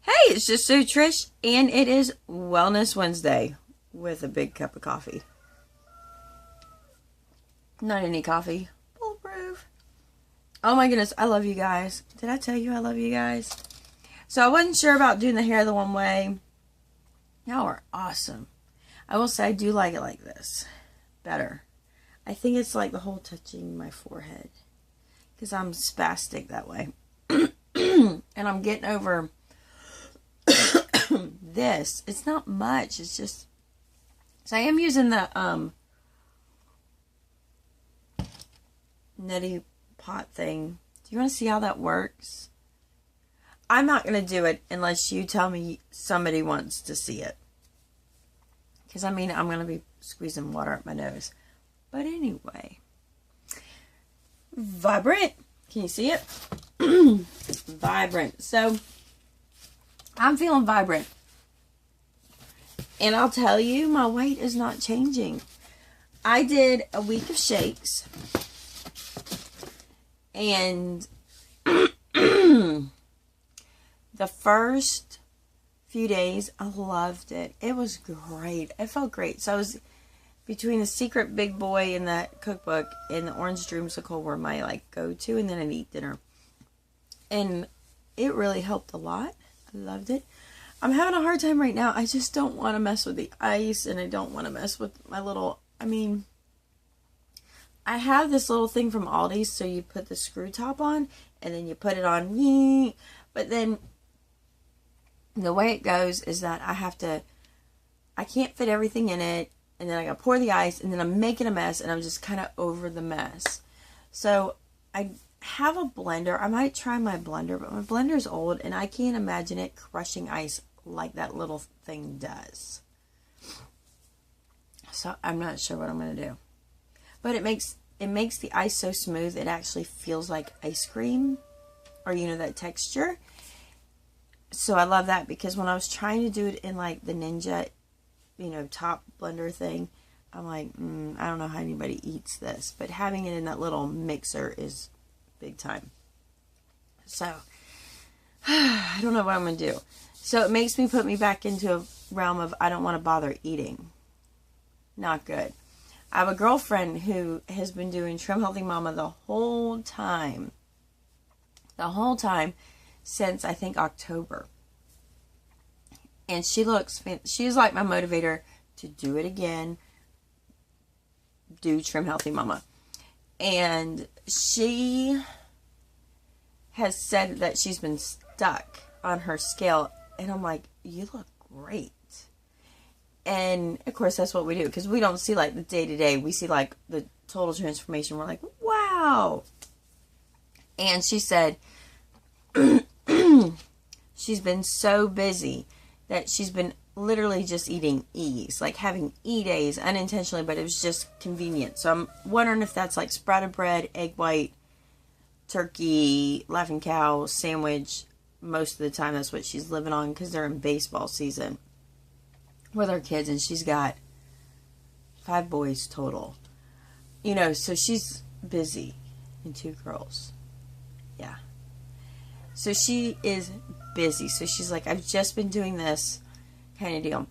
Hey, it's just Sue Trish, and it is Wellness Wednesday with a big cup of coffee. Not any coffee. Bulletproof. Oh my goodness, I love you guys. Did I tell you I love you guys? So I wasn't sure about doing the hair the one way. Y'all are awesome. I will say I do like it like this better. I think it's like the whole touching my forehead because I'm spastic that way. And I'm getting over this. It's not much. It's just, so I am using the neti pot thing. Do you want to see how that works? I'm not going to do it unless you tell me somebody wants to see it. Because, I mean, I'm going to be squeezing water up my nose. But anyway. Vibrant. Can you see it? Vibrant. So, I'm feeling vibrant. And I'll tell you, my weight is not changing. I did a week of shakes. And the first few days, I loved it. It was great. It felt great. So I was between the Secret Big Boy and that cookbook and the Orange Dreamsicle were my go-to, and then I'd eat dinner. And it really helped a lot. I loved it. I'm having a hard time right now. I just don't want to mess with the ice, and I don't want to mess with my little, I have this little thing from Aldi's, so you put the screw top on, and then you put it on, but then the way it goes is that I can't fit everything in it, and then I gotta pour the ice, and then I'm making a mess, and I'm just kind of over the mess. So I have a blender. I might try my blender, but my blender's old, and I can't imagine it crushing ice like that little thing does. So I'm not sure what I'm going to do. But it makes the ice so smooth it actually feels like ice cream, or that texture. So I love that, because when I was trying to do it in the Ninja, top blender thing, I'm like, I don't know how anybody eats this. But having it in that little mixer is big time. So I don't know what I'm going to do. So it makes me put me back into a realm of I don't want to bother eating. Not good. I have a girlfriend who has been doing Trim Healthy Mama the whole time. The whole time since I think October. And she's like my motivator to do it again. Do Trim Healthy Mama. And she has said that she's been stuck on her scale. And I'm like, you look great. And, of course, that's what we do. Because we don't see, the day-to-day. We see, the total transformation. We're like, wow. And she said she's been so busy that she's been literally just eating E's. Having E days unintentionally, but it was just convenient. So I'm wondering if that's, sprouted bread, egg white, turkey, Laughing Cow, sandwich. Most of the time, that's what she's living on, because they're in baseball season with her kids, and she's got 5 boys total. So she's busy, and 2 girls. Yeah. So she is busy. So she's like, I've just been doing this kind of deal.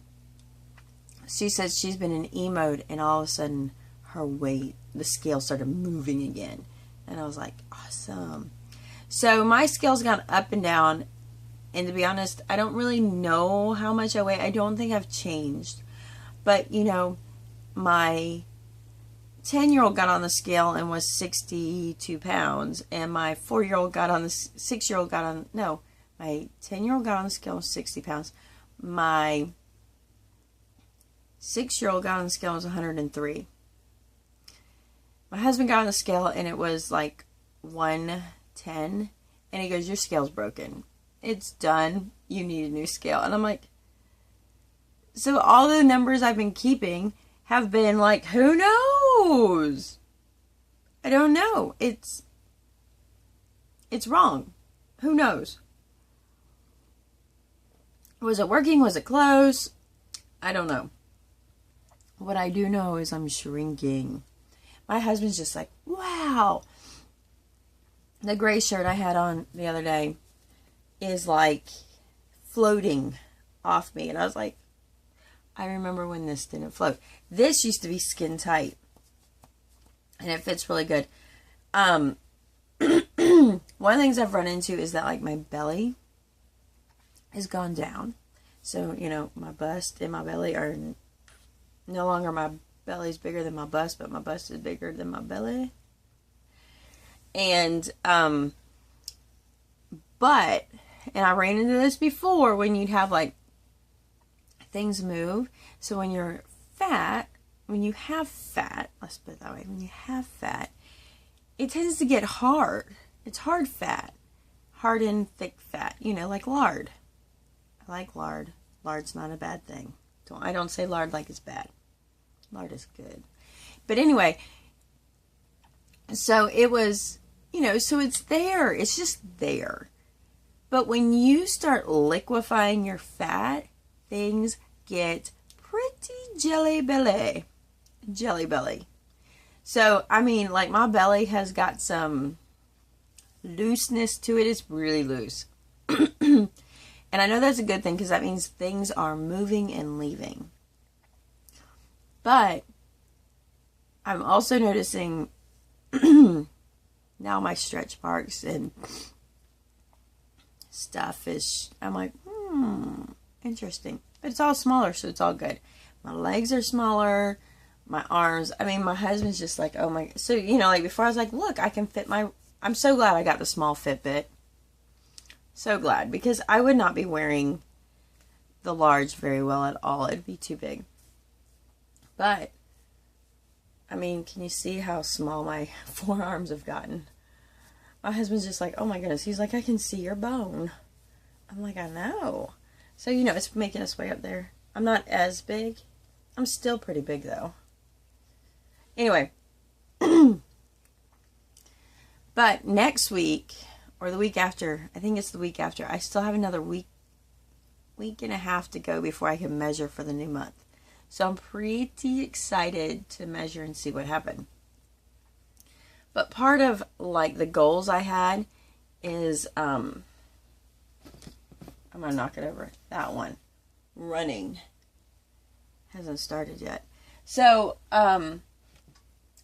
She says she's been in E mode, and all of a sudden, her weight, the scale started moving again. And I was like, awesome. So my scale's gone up and down, and to be honest, I don't really know how much I weigh. I don't think I've changed. But, my 10-year-old got on the scale and was 62 pounds, and my 4-year-old got on the 6-year-old got on, no, my 10-year-old got on the scale and was 60 pounds. My 6-year-old got on the scale and was 103. My husband got on the scale and it was 110, and he goes, your scale's broken. It's done. You need a new scale. And I'm like, so all the numbers I've been keeping have been who knows? I don't know. It's wrong. Who knows? Was it working? Was it close? I don't know. What I do know is I'm shrinking. My husband's just like, wow. The gray shirt I had on the other day is floating off me. And I was like, I remember when this didn't float. This used to be skin tight. And it fits really good. One of the things I've run into is that like my belly has gone down. So, you know, my bust and my belly are no longer, my belly's bigger than my bust, but my bust is bigger than my belly. And, and I ran into this before when you'd have like things move. So when you're fat, when you have fat, let's put it that way, when you have fat, it tends to get hard. It's hard fat. Hard and thick fat, you know, like lard. I like lard. Lard's not a bad thing. I don't say lard like it's bad. Lard is good. But anyway, so it was, you know, so it's there. It's just there. But when you start liquefying your fat, things get pretty jelly belly. Jelly belly. So, I mean, like my belly has got some looseness to it. It's really loose. And I know that's a good thing because that means things are moving and leaving. But I'm also noticing now my stretch marks and stuff is, I'm like, interesting. But it's all smaller, so it's all good. My legs are smaller. My arms, I mean, my husband's just like, oh my, so, you know, like before I was like, look, I can fit I'm so glad I got the small Fitbit. So glad, because I would not be wearing the large very well at all. It'd be too big. But, I mean, can you see how small my forearms have gotten? My husband's just like, oh my goodness. He's like, I can see your bone. I'm like, I know. So, you know, it's making its way up there. I'm not as big. I'm still pretty big, though. Anyway. But next week, or the week after, I think it's the week after, I still have another week and a half to go before I can measure for the new month. So I'm pretty excited to measure and see what happened. But part of like the goals I had is, I'm going to knock it over. That one. Running. Hasn't started yet. So, I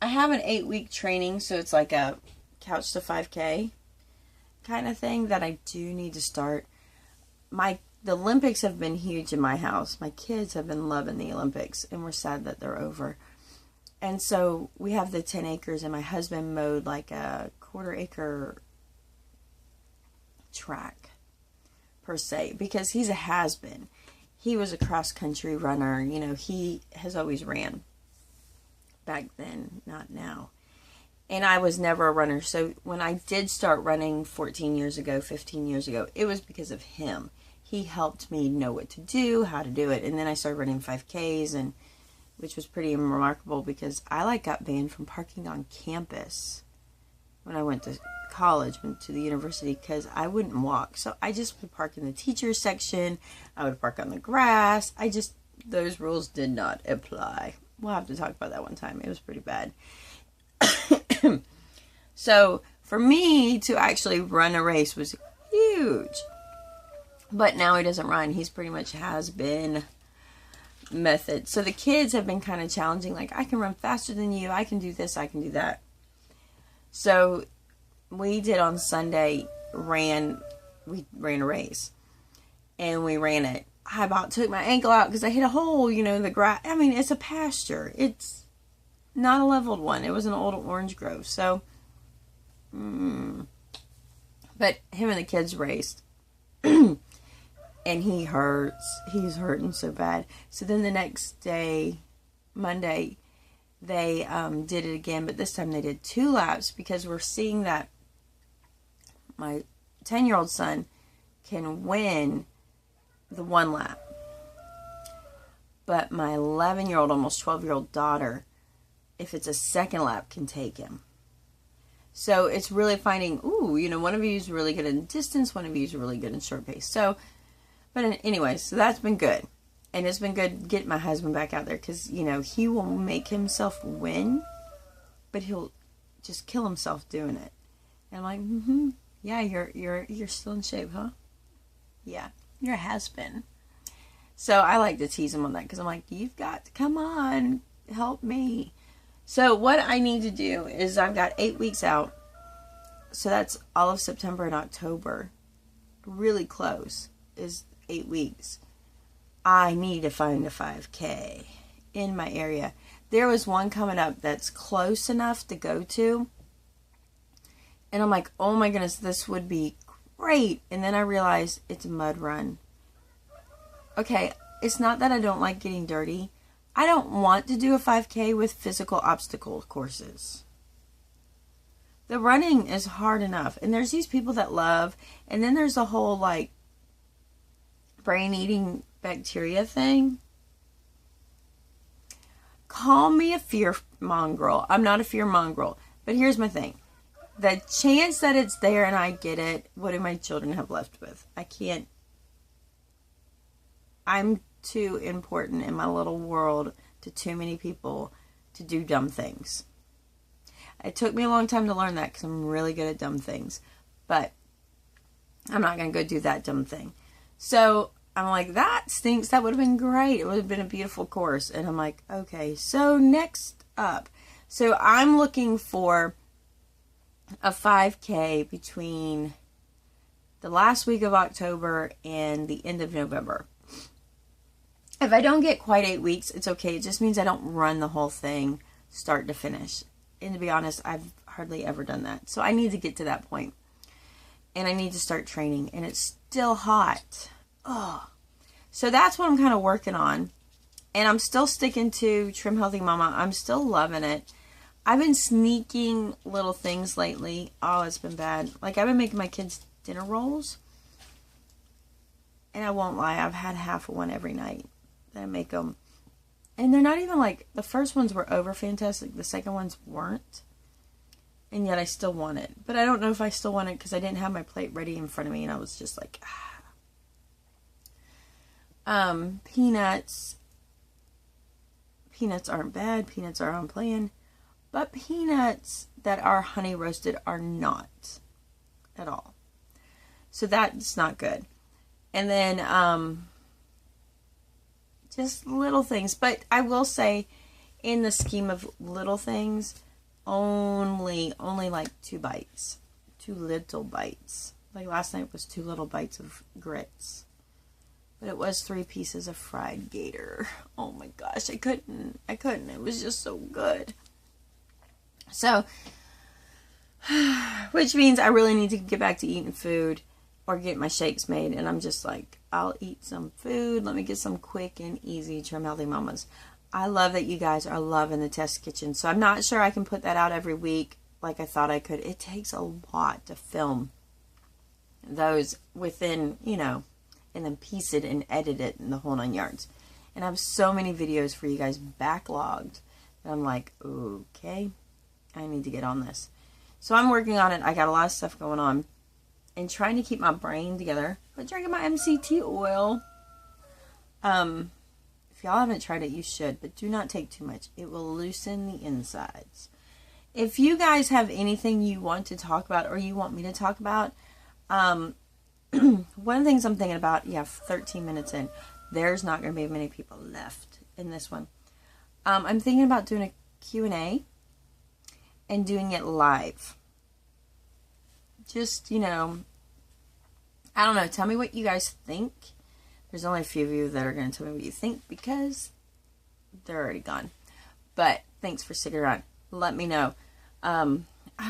have an 8-week training, so it's like a couch to 5K kind of thing that I do need to start. The Olympics have been huge in my house. My kids have been loving the Olympics, and we're sad that they're over. And so we have the 10 acres, and my husband mowed like a 1/4 acre track per se, because he's a has-been. He was a cross-country runner. You know, he has always ran. Back then, not now. And I was never a runner. So when I did start running 14 years ago, 15 years ago, it was because of him. He helped me know what to do, how to do it. And then I started running 5Ks, and which was pretty remarkable because I got banned from parking on campus when I went to college, went to the university, because I wouldn't walk. So I just would park in the teacher's section. I would park on the grass. Those rules did not apply. We'll have to talk about that one time. It was pretty bad. So for me to actually run a race was huge. But now he doesn't run. He's pretty much has been method. So the kids have been kind of challenging. Like, I can run faster than you. I can do this. I can do that. So we did on Sunday, we ran a race. And we ran it. I about took my ankle out because I hit a hole, you know, the grass. I mean, it's a pasture. It's not a leveled one. It was an old orange grove. So, but him and the kids raced. And he hurts. He's hurting so bad. So then the next day, Monday, they did it again. But this time they did 2 laps because we're seeing that my 10-year-old son can win the 1 lap. But my 11-year-old, almost 12-year-old daughter, if it's a 2nd lap, can take him. So it's really finding, you know, one of you is really good in distance, one of you is really good in short pace. So, but anyway, so that's been good. And it's been good getting my husband back out there because, you know, he will make himself win, but he'll just kill himself doing it. And I'm like, yeah, you're still in shape, huh? Yeah. You're a has-been. So I like to tease him on that because I'm like, you've got to come on, help me. So what I need to do is I've got 8 weeks out. So that's all of September and October. Really close is 8 weeks. I need to find a 5K in my area. There was one coming up that's close enough to go to. And I'm like, oh my goodness, this would be great. And then I realized it's a mud run. Okay, it's not that I don't like getting dirty. I don't want to do a 5K with physical obstacle courses. The running is hard enough. And there's these people that love, and then there's a whole like brain-eating bacteria thing. Call me a fear mongrel. I'm not a fear mongrel. But here's my thing. The chance that it's there and I get it, what do my children have left with? I can't. I'm too important in my little world to too many people to do dumb things. It took me a long time to learn that because I'm really good at dumb things. But I'm not going to go do that dumb thing. So I'm like, that stinks. That would have been great. It would have been a beautiful course. And I'm like, okay, so next up. So I'm looking for a 5K between the last week of October and the end of November. If I don't get quite 8 weeks, it's okay. It just means I don't run the whole thing start to finish. And to be honest, I've hardly ever done that. So I need to get to that point. And I need to start training. And it's still hot. Oh. So that's what I'm kind of working on. And I'm still sticking to Trim Healthy Mama. I'm still loving it. I've been sneaking little things lately. Oh, it's been bad. Like, I've been making my kids dinner rolls. And I won't lie, I've had half of one every night that I make them. And they're not even like, the first ones were over fantastic. The second ones weren't. And yet I still want it. But I don't know if I still want it because I didn't have my plate ready in front of me. And I was just like, peanuts. Peanuts aren't bad. Peanuts are on plan. But peanuts that are honey roasted are not at all. So that's not good. And then, just little things. But I will say, in the scheme of little things, only like 2 bites. 2 little bites. Like last night was 2 little bites of grits. But it was 3 pieces of fried gator. Oh my gosh, I couldn't. It was just so good. So, which means I really need to get back to eating food or get my shakes made. And I'm just like, I'll eat some food. Let me get some quick and easy Trim Healthy Mamas. I love that you guys are loving the test kitchen. So I'm not sure I can put that out every week like I thought I could. It takes a lot to film those within, and then piece it and edit it in the whole 9 yards. And I have so many videos for you guys backlogged that I'm like, okay, I need to get on this. So I'm working on it. I got a lot of stuff going on and trying to keep my brain together. But drinking my MCT oil. If y'all haven't tried it, you should. But do not take too much. It will loosen the insides. If you guys have anything you want to talk about or you want me to talk about, one of the things I'm thinking about, 13 minutes in, there's not going to be many people left in this one. I'm thinking about doing a Q&A and doing it live. Just, I don't know. Tell me what you guys think. There's only a few of you that are going to tell me what you think because they're already gone. But thanks for sticking around. Let me know. I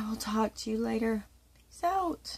will talk to you later. Peace out.